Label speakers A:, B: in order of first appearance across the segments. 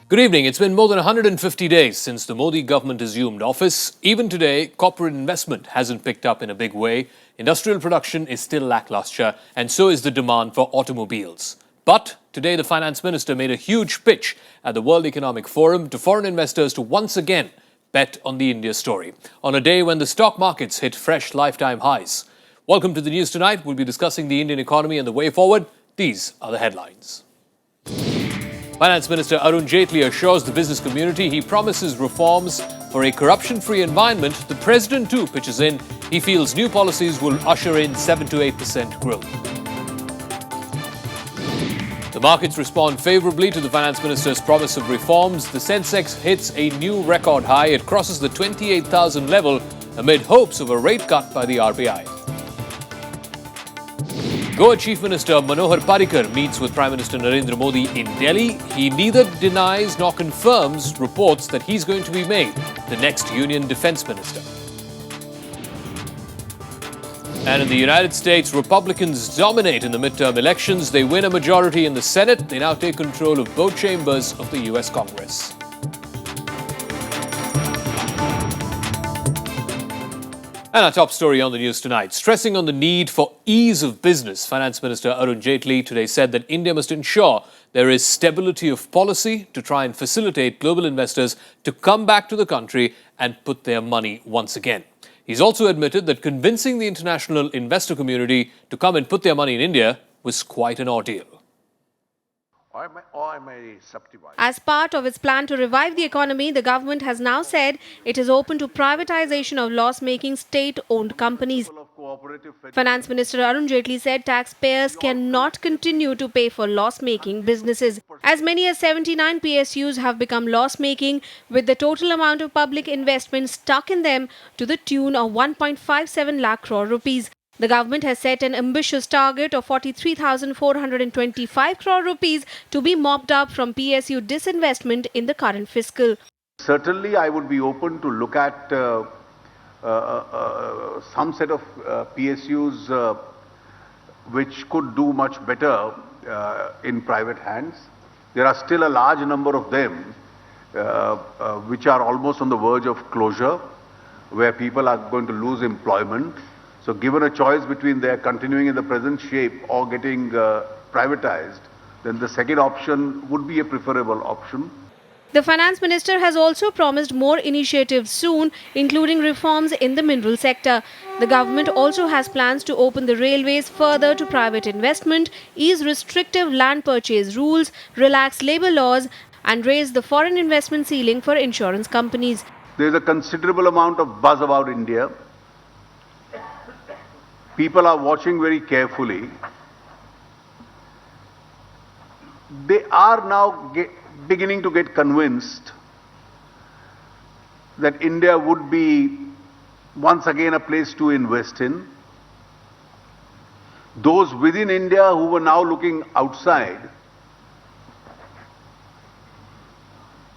A: Good evening. It's been more than 150 days since the Modi government assumed office. Even today, corporate investment hasn't picked up in a big way. Industrial production is still lackluster, and so is the demand for automobiles. But today, the finance minister made a huge pitch at the World Economic Forum to foreign investors to once again bet on the India story, on a day when the stock markets hit fresh lifetime highs. Welcome to the news tonight. We'll be discussing the Indian economy and the way forward. These are the headlines. Finance Minister Arun Jaitley assures the business community he promises reforms for a corruption-free environment. The president too pitches in. He feels new policies will usher in 7 to 8% growth. The markets respond favourably to the Finance Minister's promise of reforms. The Sensex hits a new record high. It crosses the 28,000 level amid hopes of a rate cut by the RBI. Goa Chief Minister Manohar Parrikar meets with Prime Minister Narendra Modi in Delhi. He neither denies nor confirms reports that he's going to be made the next Union Defence Minister. And in the United States, Republicans dominate in the midterm elections. They win a majority in the Senate. They now take control of both chambers of the US Congress. And our top story on the news tonight, stressing on the need for ease of business. Finance Minister Arun Jaitley today said that India must ensure there is stability of policy to try and facilitate global investors to come back to the country and put their money once again. He's also admitted that convincing the international investor community to come and put their money in India was quite an ordeal.
B: As part of its plan to revive the economy, the government has now said it is open to privatization of loss-making state-owned companies. Finance Minister Arun Jaitley said taxpayers cannot continue to pay for loss-making businesses. As many as 79 PSUs have become loss-making, with the total amount of public investment stuck in them to the tune of 1.57 lakh crore rupees. The government has set an ambitious target of 43,425 crore rupees to be mopped up from PSU disinvestment in the current fiscal.
C: Certainly, I would be open to look at some set of PSUs which could do much better in private hands. There are still a large number of them which are almost on the verge of closure, where people are going to lose employment. So given a choice between their continuing in the present shape or getting privatized, then the second option would be a preferable option.
B: The Finance Minister has also promised more initiatives soon, including reforms in the mineral sector. The government also has plans to open the railways further to private investment, ease restrictive land purchase rules, relax labour laws, and raise the foreign investment ceiling for insurance companies.
C: There is a considerable amount of buzz about India. People are watching very carefully. They are now beginning to get convinced that India would be once again a place to invest in. Those within India who were now looking outside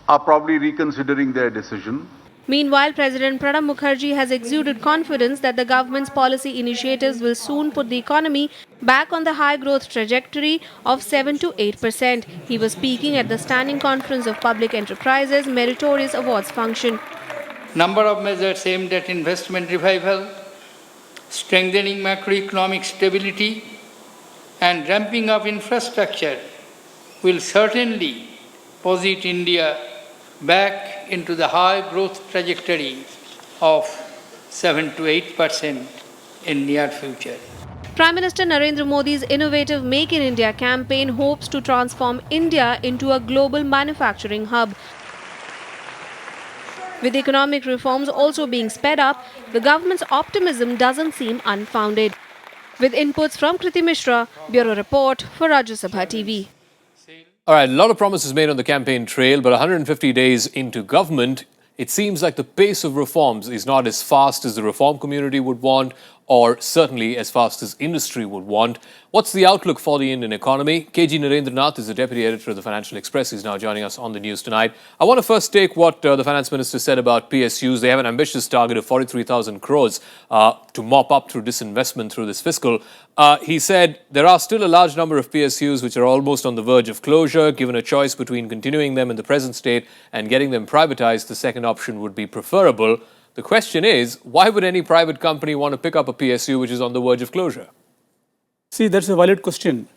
C: are probably reconsidering their decision.
B: Meanwhile, President Pranab Mukherjee has exuded confidence that the government's policy initiatives will soon put the economy back on the high growth trajectory of 7 to 8%. He was speaking at the Standing Conference of Public Enterprises Meritorious Awards function.
D: Number of measures aimed at investment revival, strengthening macroeconomic stability, and ramping up infrastructure will certainly posit India back into the high growth trajectory of 7 to 8% in near future.
B: Prime Minister Narendra Modi's innovative Make in India campaign hopes to transform India into a global manufacturing hub. With economic reforms also being sped up, the government's optimism doesn't seem unfounded. With inputs from Kriti Mishra, Bureau Report for Rajya Sabha TV.
A: All right, a lot of promises made on the campaign trail, but 150 days into government, it seems like the pace of reforms is not as fast as the reform community would want or certainly as fast as industry would want. What's the outlook for the Indian economy? KG Narendranath is the Deputy Editor of the Financial Express. He's now joining us on the news tonight. I want to first take what the Finance Minister said about PSUs. They have an ambitious target of 43,000 crores to mop up through disinvestment through this fiscal. He said there are still a large number of PSUs which are almost on the verge of closure. Given a choice between continuing them in the present state and getting them privatized, the second option would be preferable. The question is, why would any private company want to pick up a PSU which is on the verge of closure?
E: See, that's a valid question.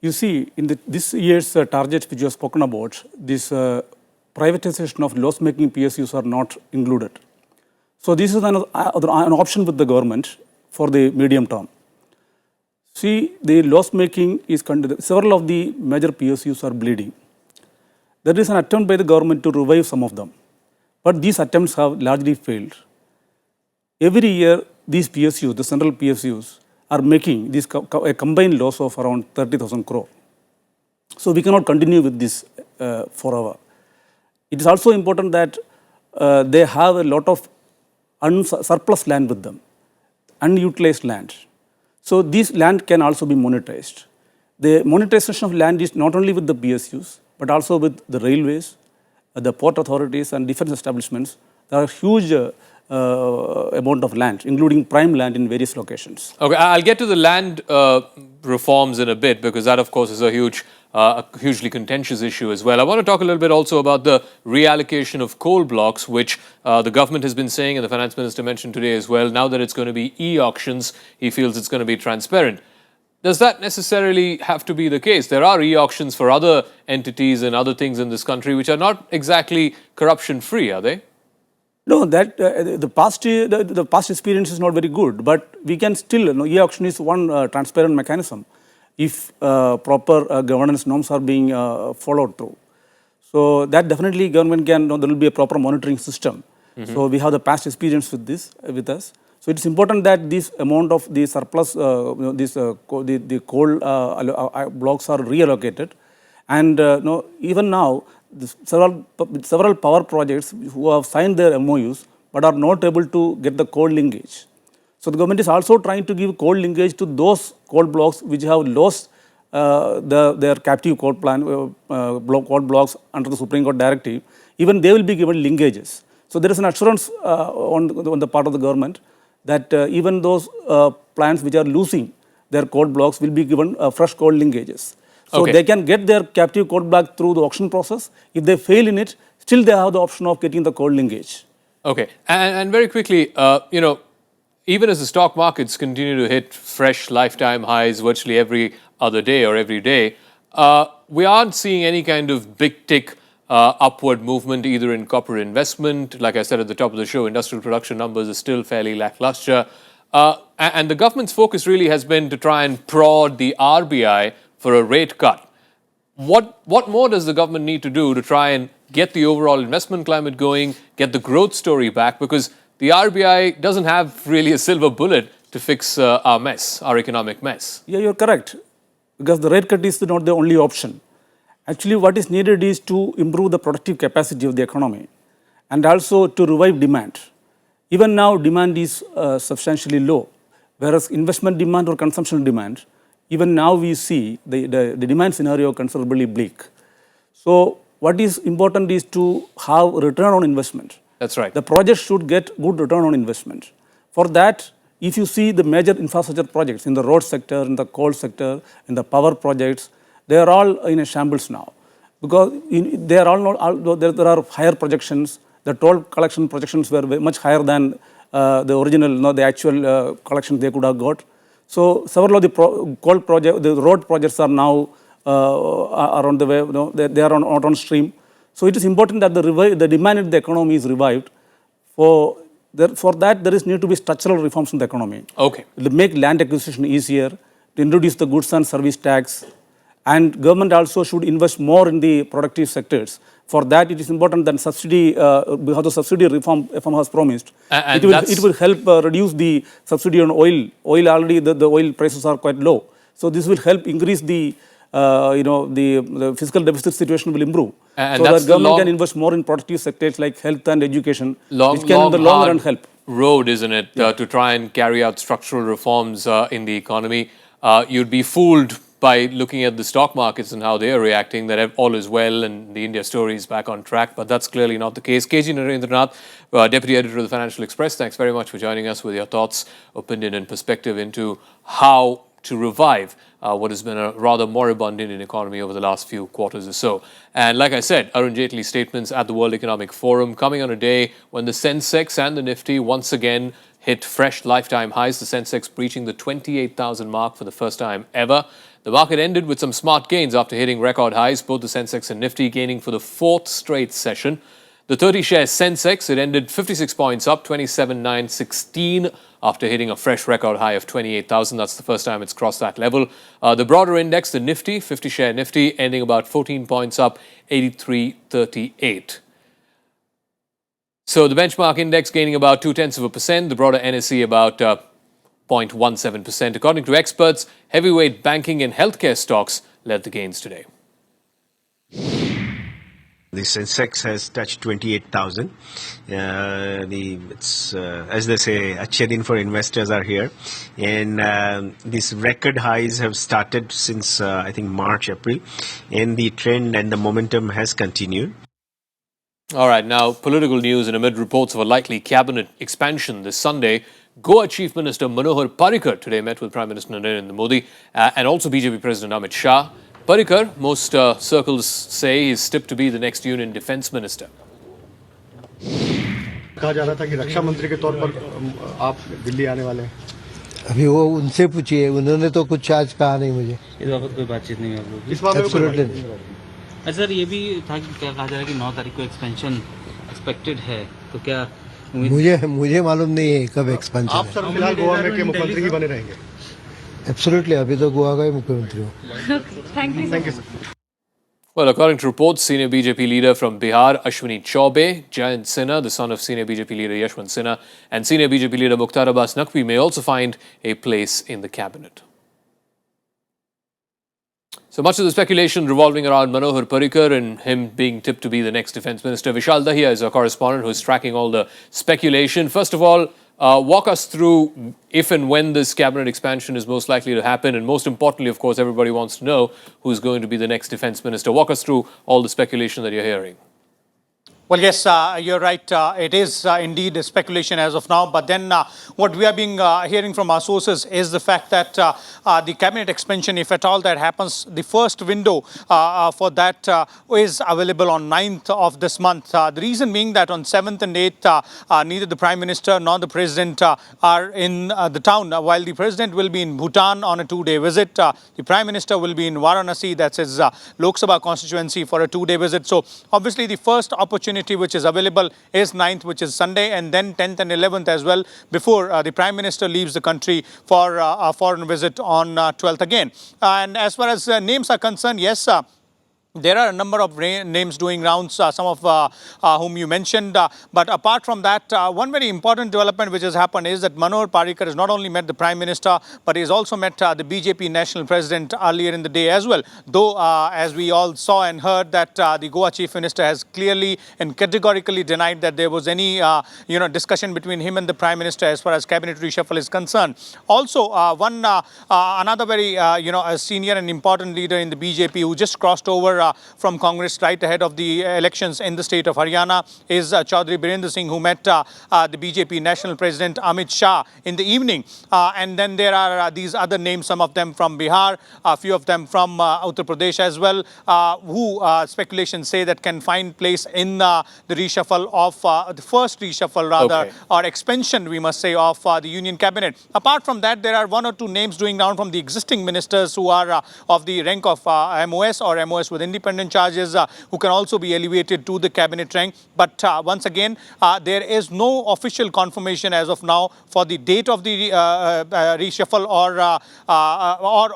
E: You see, in this year's target which you have spoken about, this privatization of loss-making PSUs are not included. So this is an option with the government for the medium term. See, the loss-making is several of the major PSUs are bleeding. There is an attempt by the government to revive some of them, but these attempts have largely failed. Every year, these PSUs, the central PSUs, are making this a combined loss of around 30,000 crore. So we cannot continue with this forever. It is also important that they have a lot of surplus land with them, unutilized land. So this land can also be monetized. The monetization of land is not only with the PSUs, but also with the railways, the port authorities and defense establishments. There are huge amount of land, including prime land in various locations.
A: Okay, I'll get to the land reforms in a bit, because that, of course, is a hugely contentious issue as well. I want to talk a little bit also about the reallocation of coal blocks, which the government has been saying, and the Finance Minister mentioned today as well. Now that it's going to be e-auctions, he feels it's going to be transparent. Does that necessarily have to be the case? There are e-auctions for other entities and other things in this country which are not exactly corruption-free, are they?
E: No, that the past experience is not very good, but we can still, e-auction is one transparent mechanism if proper governance norms are being followed through. So that definitely government can, there will be a proper monitoring system. So we have the past experience with this, with us. So it is important that this amount of the surplus, the coal blocks are reallocated, and even now, several power projects who have signed their MOUs but are not able to get the coal linkage. So the government is also trying to give coal linkage to those coal blocks which have lost their captive coal coal blocks under the Supreme Court directive. Even they will be given linkages. So there is an assurance on the part of the government that even those plants which are losing their coal blocks will be given fresh coal linkages. So they can get their captive coal block through the auction process. If they fail in it, still they have the option of getting the coal linkage. Okay.
A: And very quickly, even as the stock markets continue to hit fresh lifetime highs virtually every other day or every day, we aren't seeing any kind of big tick upward movement either in corporate investment. Like I said at the top of the show, industrial production numbers are still fairly lackluster. And the government's focus really has been to try and prod the RBI for a rate cut. What more does the government need to do to try and get the overall investment climate going, get the growth story back? Because the RBI doesn't have really a silver bullet to fix our mess, our economic mess.
E: Yeah, you're correct. Because the rate cut is not the only option. Actually, what is needed is to improve the productive capacity of the economy and also to revive demand. Even now, demand is substantially low, whereas investment demand or consumption demand, even now we see the demand scenario considerably bleak. So what is important is to have return on investment.
A: That's right.
E: The project should get good return on investment. For that, if you see the major infrastructure projects in the road sector, in the coal sector, in the power projects, they are all in a shambles now. Because they are all not, there are higher projections. The toll collection projections were much higher than the original, the actual collections they could have got. So several of the coal projects, the road projects are now are on the way, they are not on stream. So it is important that the demand in the economy is revived. For that, there is need to be structural reforms in the economy.
A: Okay.
E: To make land acquisition easier, to introduce the goods and service tax, and government also should invest more in the productive sectors. For that, it is important that subsidy, how the subsidy reform has promised. It will help reduce the subsidy on oil. Oil already, the oil prices are quite low. So this will help increase the, the fiscal deficit situation will improve.
A: And
E: so that government can invest more in productive sectors like health and education, which can in the long run help.
A: road, isn't it, to try and carry out structural reforms in the economy. You'd be fooled by looking at the stock markets and how they are reacting, that all is well and the India story is back on track. But that's clearly not the case. KG Narendranath, Deputy Editor of the Financial Express, thanks very much for joining us with your thoughts, opinion and perspective into how to revive what has been a rather moribund Indian economy over the last few quarters or so. And like I said, Arun Jaitley's statements at the World Economic Forum coming on a day when the Sensex and the Nifty once again hit fresh lifetime highs, the Sensex breaching the 28,000 mark for the first time ever. The market ended with some smart gains after hitting record highs, both the Sensex and Nifty gaining for the fourth straight session. The 30-share Sensex, it ended 56 points up, 27,916, after hitting a fresh record high of 28,000. That's the first time it's crossed that level. The broader index, the Nifty, 50-share Nifty, ending about 14 points up, 83.38. So the benchmark index gaining about 0.2%, the broader NSE about 0.17%. According to experts, heavyweight banking and healthcare stocks led the gains today.
F: The Sensex has touched 28,000. As they say, achedin for investors are here. And these record highs have started since, I think, March, April. And the trend and the momentum has continued.
A: All right, now political news, and amid reports of a likely cabinet expansion this Sunday, Goa Chief Minister Manohar Parrikar today met with Prime Minister Narendra Modi and also BJP President Amit Shah. Parrikar, most circles say, is tipped to be the next Union Defence Minister.
G: कहा जा रहा था कि रक्षा मंत्री के तौर पर आप दिल्ली आने वाले हैं।
H: अभी वो उनसे पूछिए, उन्होंने तो कुछ आज कहा नहीं मुझे।
I: इस बाबत कोई बातचीत नहीं है आप लोग की?
G: इस मामले
H: एब्सोल्युटली।
I: अच्छा सर, ये भी था कि क्या कहा जा रहा है कि 9 तारीख को एक्सपेंशन एक्सपेक्टेड है, तो क्या
H: मुझे मालूम नहीं है कब एक्सपेंशन है।
G: आप सर फिलहाल गोवा में के मुख्यमंत्री ही बने रहेंगे?
H: एब्सोल्युटली, अभी तो गोवा का ही मुख्यमंत्री हूँ।
G: Thank you sir.
A: Well, according to reports, senior BJP leader from Bihar, Ashwini Chaubey, Jayant Sinha, the son of senior BJP leader Yashwant Sinha, and senior BJP leader Mukhtar Abbas Naqvi may also find a place in the cabinet. So much of the speculation revolving around Manohar Parrikar and him being tipped to be the next defence minister. Vishal Dahiya is our correspondent who is tracking all the speculation. First of all, walk us through if and when this cabinet expansion is most likely to happen. And most importantly, of course, everybody wants to know who's going to be the next defence minister. Walk us through all the speculation that you're hearing.
J: Well, yes, you're right. It is indeed a speculation as of now. But then what we are hearing from our sources is the fact that the cabinet expansion, if at all that happens, the first window for that is available on 9th of this month. The reason being that on 7th and 8th, neither the Prime Minister nor the President are in the town. While the President will be in Bhutan on a 2-day visit, the Prime Minister will be in Varanasi, that's his Lok Sabha constituency, for a 2-day visit. So obviously the first opportunity which is available is 9th, which is Sunday, and then 10th and 11th as well, before the Prime Minister leaves the country for a foreign visit on 12th again. And as far as names are concerned, yes, there are a number of names doing rounds, some of whom you mentioned. But apart from that, one very important development which has happened is that Manohar Parrikar has not only met the Prime Minister, but he has also met the BJP National President earlier in the day as well. Though, as we all saw and heard, that the Goa Chief Minister has clearly and categorically denied that there was any discussion between him and the Prime Minister as far as cabinet reshuffle is concerned. Also, another very senior and important leader in the BJP who just crossed over from Congress right ahead of the elections in the state of Haryana is Chaudhry Birendra Singh, who met the BJP National President Amit Shah in the evening. And then there are these other names, some of them from Bihar, a few of them from Uttar Pradesh as well, who speculations say that can find place in the reshuffle of the first reshuffle rather, or expansion, we must say, of the Union Cabinet. Apart from that, there are 1 or 2 names doing round from the existing ministers who are of the rank of MOS or MOS with independent charges, who can also be elevated to the cabinet rank. But once again, there is no official confirmation as of now for the date of the reshuffle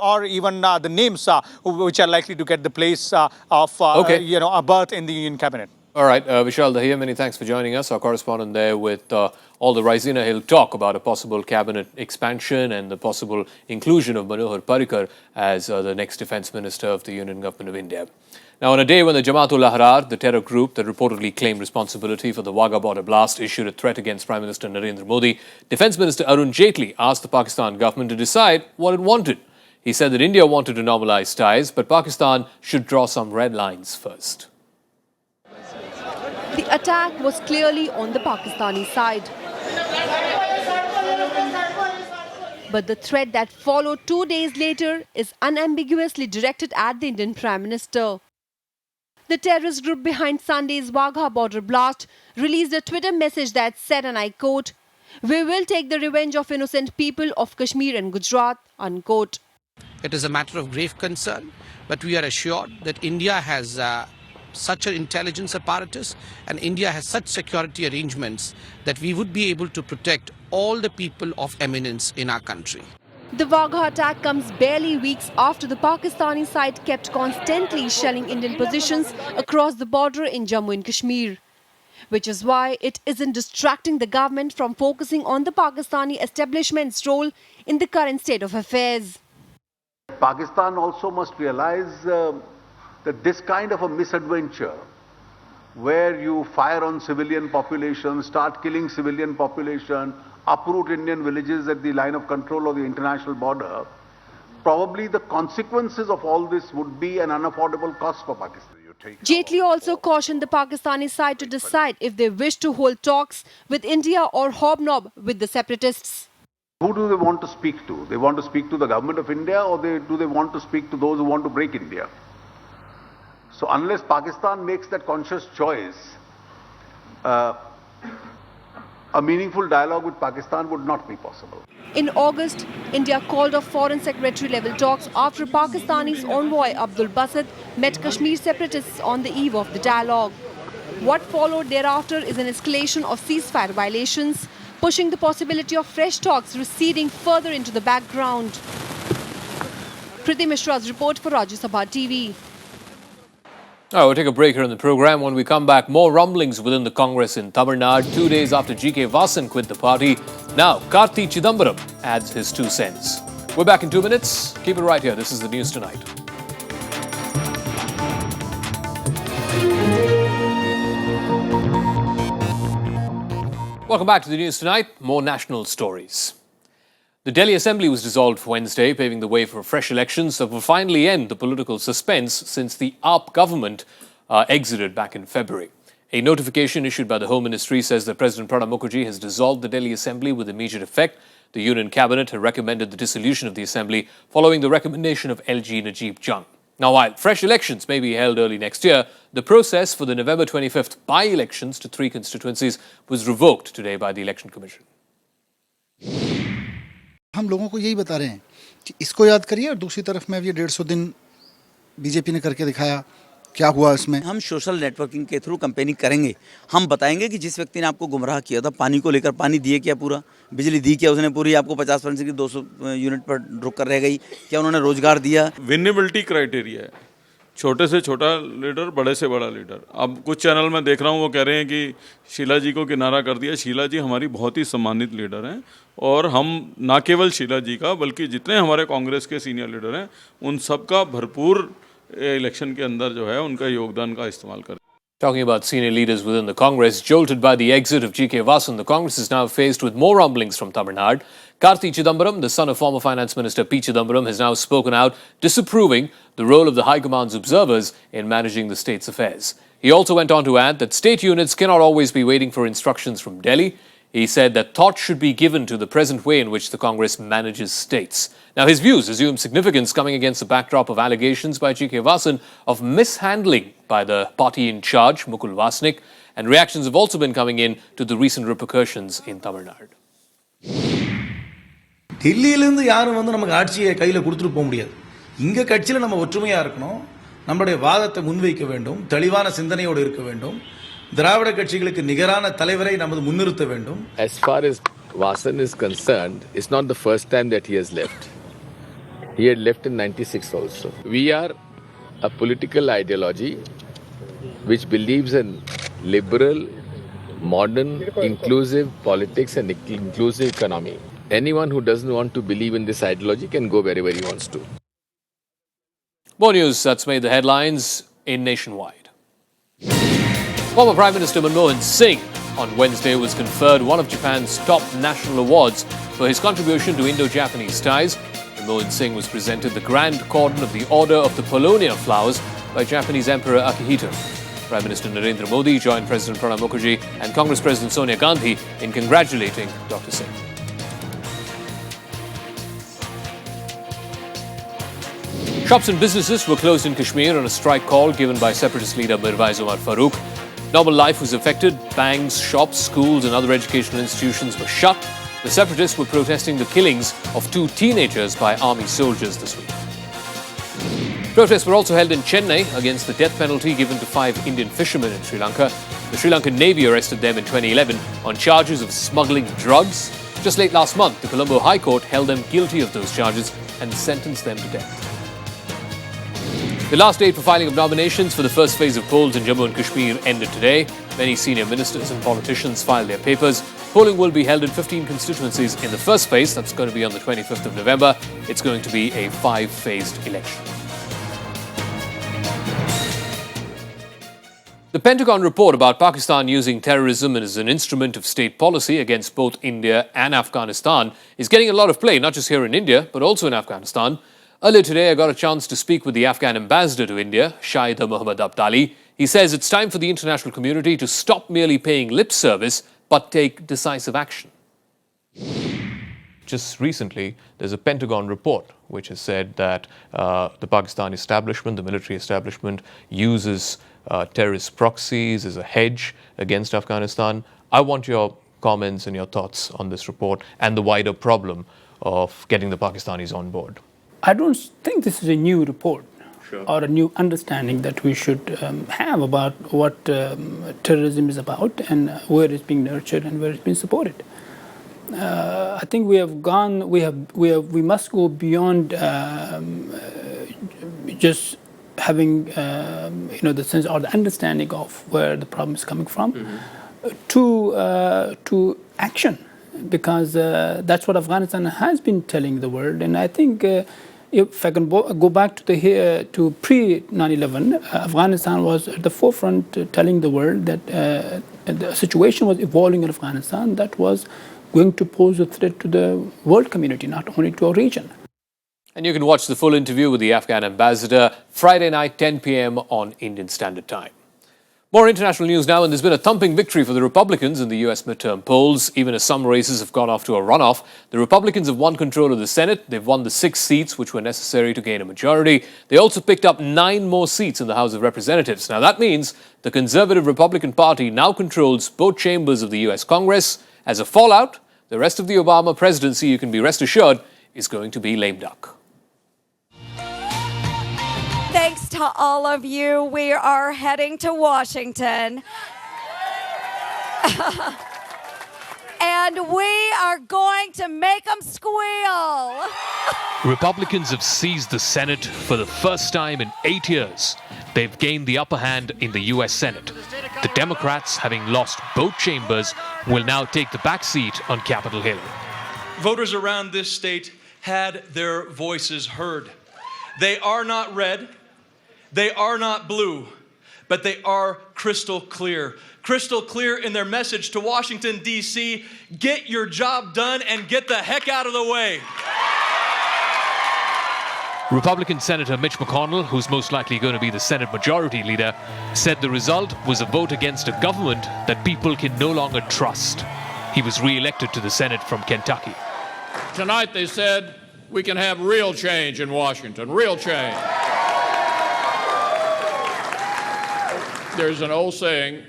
J: or even the names which are likely to get the place of a berth in the Union Cabinet.
A: All right, Vishal Dahiya, many thanks for joining us. Our correspondent there with all the Raisina Hill talk about a possible cabinet expansion and the possible inclusion of Manohar Parrikar as the next defence minister of the Union Government of India. Now, on a day when the Jamaat-ul-Ahrar, the terror group that reportedly claimed responsibility for the Wagah border blast, issued a threat against Prime Minister Narendra Modi, Defence Minister Arun Jaitley asked the Pakistan government to decide what it wanted. He said that India wanted to normalise ties, but Pakistan should draw some red lines first.
B: The attack was clearly on the Pakistani side. But the threat that followed 2 days later is unambiguously directed at the Indian Prime Minister. The terrorist group behind Sunday's Wagah border blast released a Twitter message that said, and I quote, "We will take the revenge of innocent people of Kashmir and Gujarat," unquote.
K: It is a matter of grave concern, but we are assured that India has such an intelligence apparatus and India has such security arrangements that we would be able to protect all the people of eminence in our country.
B: The Wagah attack comes barely weeks after the Pakistani side kept constantly shelling Indian positions across the border in Jammu and Kashmir, which is why it isn't distracting the government from focusing on the Pakistani establishment's role in the current state of affairs.
C: Pakistan also must realize that this kind of a misadventure, where you fire on civilian population, start killing civilian population, uproot Indian villages at the line of control of the international border, probably the consequences of all this would be an unaffordable cost for Pakistan.
B: Jaitley also cautioned the Pakistani side to decide if they wish to hold talks with India or hobnob with the separatists.
C: Who do they want to speak to? They want to speak to the government of India, or do they want to speak to those who want to break India? So unless Pakistan makes that conscious choice, a meaningful dialogue with Pakistan would not be possible.
B: In August, India called off Foreign Secretary level talks after Pakistani's envoy Abdul Basit met Kashmir separatists on the eve of the dialogue. What followed thereafter is an escalation of ceasefire violations, pushing the possibility of fresh talks receding further into the background. Priti Mishra's report for Rajya Sabha TV.
A: All right, we'll take a break here in the program. When we come back, more rumblings within the Congress in Tamil Nadu 2 days after G.K. Vasan quit the party. Now, Karthi Chidambaram adds his 2 cents. We're back in 2 minutes. Keep it right here. This is the News Tonight. Welcome back to the News Tonight. More national stories. The Delhi Assembly was dissolved Wednesday, paving the way for fresh elections that will finally end the political suspense since the AAP government exited back in February. A notification issued by the Home Ministry says that President Pranab Mukherjee has dissolved the Delhi Assembly with immediate effect. The Union Cabinet had recommended the dissolution of the Assembly following the recommendation of LG Najib Jung. Now, while fresh elections may be held early next year, the process for the November 25th by-elections to 3 constituencies was revoked today by the Election Commission.
L: हम लोगों को यही बता रहे हैं कि इसको याद करिए और दूसरी तरफ में अब ये 150 दिन बीजेपी ने करके दिखाया क्या हुआ इसमें।
M: हम सोशल नेटवर्किंग के थ्रू कैंपेनिंग करेंगे। हम बताएंगे कि जिस व्यक्ति ने आपको गुमराह किया था, पानी को लेकर पानी दिए क्या पूरा, बिजली दी क्या उसने पूरी, आपको 50% की 200 यूनिट पर रुक कर रह गई क्या, उन्होंने रोजगार दिया।
N: विनेबिलिटी क्राइटेरिया है, छोटे से छोटा लीडर, बड़े से बड़ा लीडर। अब कुछ चैनल में देख रहा हूँ वो कह रहे हैं कि शीला जी को किनारा कर दिया। शीला जी हमारी बहुत ही सम्मानित लीडर हैं और हम ना केवल शीला जी का बल्कि जितने हमारे कांग्रेस के सीनियर लीडर हैं उन सब का भरपूर इलेक्शन के अंदर जो है उनका योगदान का इस्तेमाल करें।
A: Talking about senior leaders within the Congress, jolted by the exit of G.K. Vasan, the Congress is now faced with more rumblings from Tamil Nadu. Karthi Chidambaram, the son of former Finance Minister P. Chidambaram, has now spoken out, disapproving the role of the High Command's observers in managing the state's affairs. He also went on to add that state units cannot always be waiting for instructions from Delhi. He said that thought should be given to the present way in which the Congress manages states. Now, his views assume significance coming against the backdrop of allegations by G.K. Vasan of mishandling by the party in charge, Mukul Vasnik, and reactions have also been coming in to the recent repercussions in Tamil Nadu.
O: டெல்லியிலிருந்து யாரும் வந்து நமக்கு ஆட்சியை கையில் கொடுத்துட்டு போக முடியாது. இங்கே கட்சியில் நம்ம ஒற்றுமையாக இருக்கணும், நம்மளுடைய வாதத்தை முன்வைக்க வேண்டும், தெளிவான சிந்தனையோடு இருக்க வேண்டும், திராவிட கட்சிகளுக்கு நிகரான தலைவரை நமது முன்னிறுத்த வேண்டும்.
P: As far as Vasan is concerned, it's not the first time that he has left. He had left in 96 also. We are a political ideology which believes in liberal, modern, inclusive politics and inclusive economy. Anyone who doesn't want to believe in this ideology can go wherever he wants to.
A: More news that's made the headlines in Nationwide. Former Prime Minister Manmohan Singh on Wednesday was conferred one of Japan's top national awards for his contribution to Indo-Japanese ties. Manmohan Singh was presented the Grand Cordon of the Order of the Paulownia Flowers by Japanese Emperor Akihito. Prime Minister Narendra Modi joined President Pranab Mukherjee and Congress President Sonia Gandhi in congratulating Dr. Singh. Shops and businesses were closed in Kashmir on a strike call given by separatist leader Mirwais Umar Farooq. Normal life was affected. Banks, shops, schools and other educational institutions were shut. The separatists were protesting the killings of 2 teenagers by army soldiers this week. Protests were also held in Chennai against the death penalty given to 5 Indian fishermen in Sri Lanka. The Sri Lankan Navy arrested them in 2011 on charges of smuggling drugs. Just late last month, the Colombo High Court held them guilty of those charges and sentenced them to death. The last date for filing of nominations for the first phase of polls in Jammu and Kashmir ended today. Many senior ministers and politicians filed their papers. Polling will be held in 15 constituencies in the first phase. That's going to be on the 25th of November. It's going to be a 5-phased election. The Pentagon report about Pakistan using terrorism as an instrument of state policy against both India and Afghanistan is getting a lot of play, not just here in India, but also in Afghanistan. Earlier today, I got a chance to speak with the Afghan ambassador to India, Shahid Muhammad Abdali. He says it's time for the international community to stop merely paying lip service, but take decisive action. Just recently, there's a Pentagon report which has said that the Pakistan establishment, the military establishment, uses terrorist proxies as a hedge against Afghanistan. I want your comments and your thoughts on this report and the wider problem of getting the Pakistanis on board.
Q: I don't think this is a new report or a new understanding that we should have about what terrorism is about and where it's being nurtured and where it's being supported. I think we must go beyond just having the sense or the understanding of where the problem is coming from to action, because that's what Afghanistan has been telling the world. And I think if I can go back to pre-9/11, Afghanistan was at the forefront telling the world that the situation was evolving in Afghanistan that was going to pose a threat to the world community, not only to our region.
A: And you can watch the full interview with the Afghan ambassador Friday night, 10 p.m. on Indian Standard Time. More international news now, and there's been a thumping victory for the Republicans in the US midterm polls, even as some races have gone off to a runoff. The Republicans have won control of the Senate. They've won the 6 seats which were necessary to gain a majority. They also picked up 9 more seats in the House of Representatives. Now that means the conservative Republican Party now controls both chambers of the US Congress. As a fallout, the rest of the Obama presidency, you can be rest assured, is going to be lame duck.
R: Thanks to all of you. We are heading to Washington. And we are going to make them squeal.
A: Republicans have seized the Senate for the first time in 8 years. They've gained the upper hand in the US Senate. The Democrats, having lost both chambers, will now take the back seat on Capitol Hill.
S: Voters around this state had their voices heard. They are not red. They are not blue, but they are crystal clear. Crystal clear in their message to Washington, D.C. Get your job done and get the heck out of the way.
A: Republican Senator Mitch McConnell, who's most likely going to be the Senate Majority Leader, said the result was a vote against a government that people can no longer trust. He was re-elected to the Senate from Kentucky.
T: Tonight they said we can have real change in Washington, real change. There's an old saying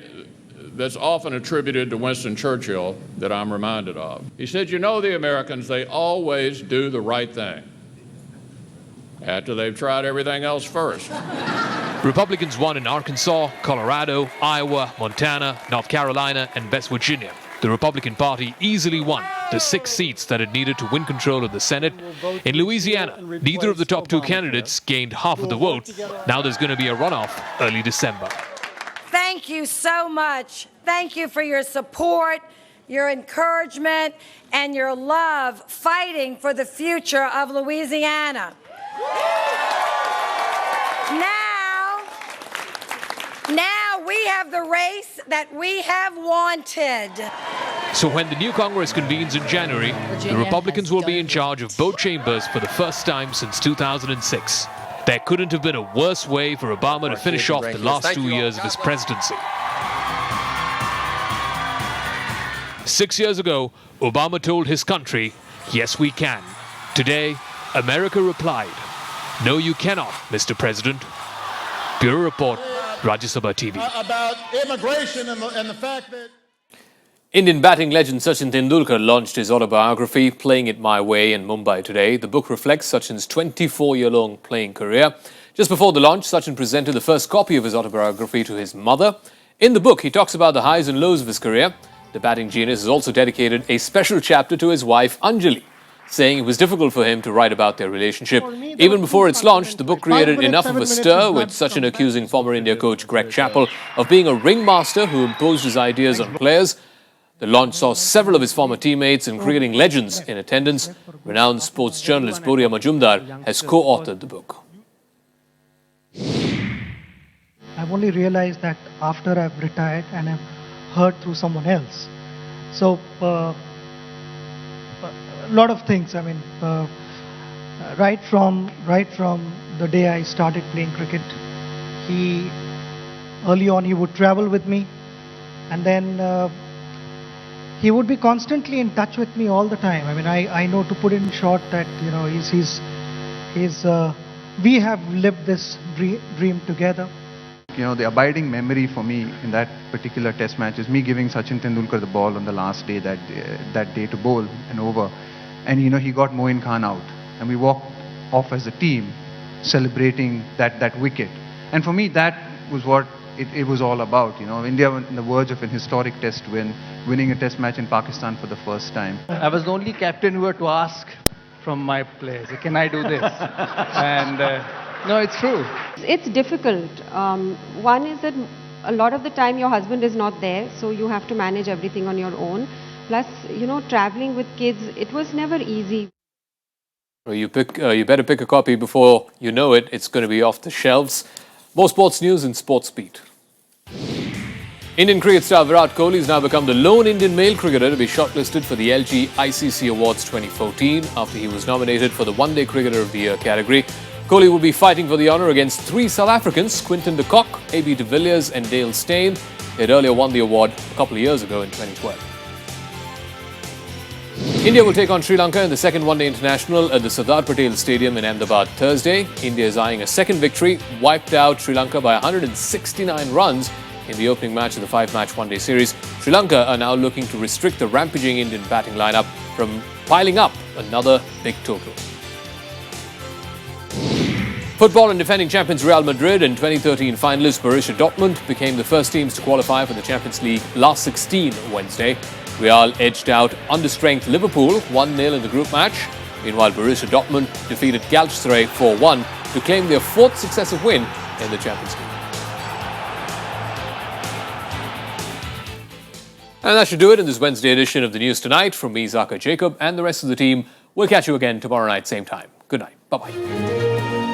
T: that's often attributed to Winston Churchill that I'm reminded of. He said, you know, the Americans, they always do the right thing after they've tried everything else first.
A: Republicans won in Arkansas, Colorado, Iowa, Montana, North Carolina, and West Virginia. The Republican Party easily won the 6 seats that it needed to win control of the Senate. In Louisiana, neither of the top 2 candidates gained half of the vote. Now there's going to be a runoff early December.
R: Thank thank you so much. Thank you for your support, your encouragement, and your love fighting for the future of Louisiana. Now we have the race that we have wanted.
A: So when the new Congress convenes in January, the Republicans will be in charge of both chambers for the first time since 2006. There couldn't have been a worse way for Obama to finish off the last 2 years of his presidency. 6 years ago, Obama told his country, "Yes, we can." Today, America replied, "No, you cannot, Mr. President." Bureau Report, Rajya Sabha TV.
U: About immigration and the fact that...
A: Indian batting legend Sachin Tendulkar launched his autobiography, Playing It My Way, in Mumbai today. The book reflects Sachin's 24-year-long playing career. Just before the launch, Sachin presented the first copy of his autobiography to his mother. In the book, he talks about the highs and lows of his career. The batting genius has also dedicated a special chapter to his wife, Anjali, saying it was difficult for him to write about their relationship. Even before its launch, the book created enough of a stir, with Sachin accusing former India coach Greg Chappell of being a ringmaster who imposed his ideas on players. The launch saw several of his former teammates and cricketing legends in attendance. Renowned sports journalist Boria Majumdar has co-authored the book.
V: I've only realized that after I've retired and I've heard through someone else. So, a lot of things. I mean, right from the day I started playing cricket, early on he would travel with me, and then he would be constantly in touch with me all the time. I mean, I know, to put it in short, that we have lived this dream together.
W: The abiding memory for me in that particular test match is me giving Sachin Tendulkar the ball on the last day, that day, to bowl and over. And he got Moin Khan out, and we walked off as a team celebrating that wicket. And for me, that was what it was all about. India on the verge of an historic test win, winning a test match in Pakistan for the first time.
X: I was the only captain who had to ask from my players, can I do this? And no, it's true.
Y: It's difficult. One is that a lot of the time your husband is not there, so you have to manage everything on your own. Plus, traveling with kids, it was never easy.
A: You better pick a copy before you know it. It's going to be off the shelves. More sports news in Sports Beat. Indian cricket star Virat Kohli has now become the lone Indian male cricketer to be shortlisted for the LG ICC Awards 2014 after he was nominated for the One Day Cricketer of the Year category. Kohli will be fighting for the honour against 3 South Africans, Quinton de Kock, AB de Villiers and Dale Steyn. They had earlier won the award a couple of years ago in 2012. India will take on Sri Lanka in the second one-day international at the Sardar Patel Stadium in Ahmedabad Thursday. India is eyeing a second victory, wiped out Sri Lanka by 169 runs in the opening match of the 5-match one-day series. Sri Lanka are now looking to restrict the rampaging Indian batting lineup from piling up another big total. Football and defending champions Real Madrid and 2013 finalists Borussia Dortmund became the first teams to qualify for the Champions League last 16 Wednesday. Real edged out understrength Liverpool 1-0 in the group match. Meanwhile, Borussia Dortmund defeated Galatasaray 4-1 to claim their 4th successive win in the Champions League. And that should do it in this Wednesday edition of the News Tonight. From me, Zaka Jacob, and the rest of the team, we'll catch you again tomorrow night, same time. Good night. Bye-bye.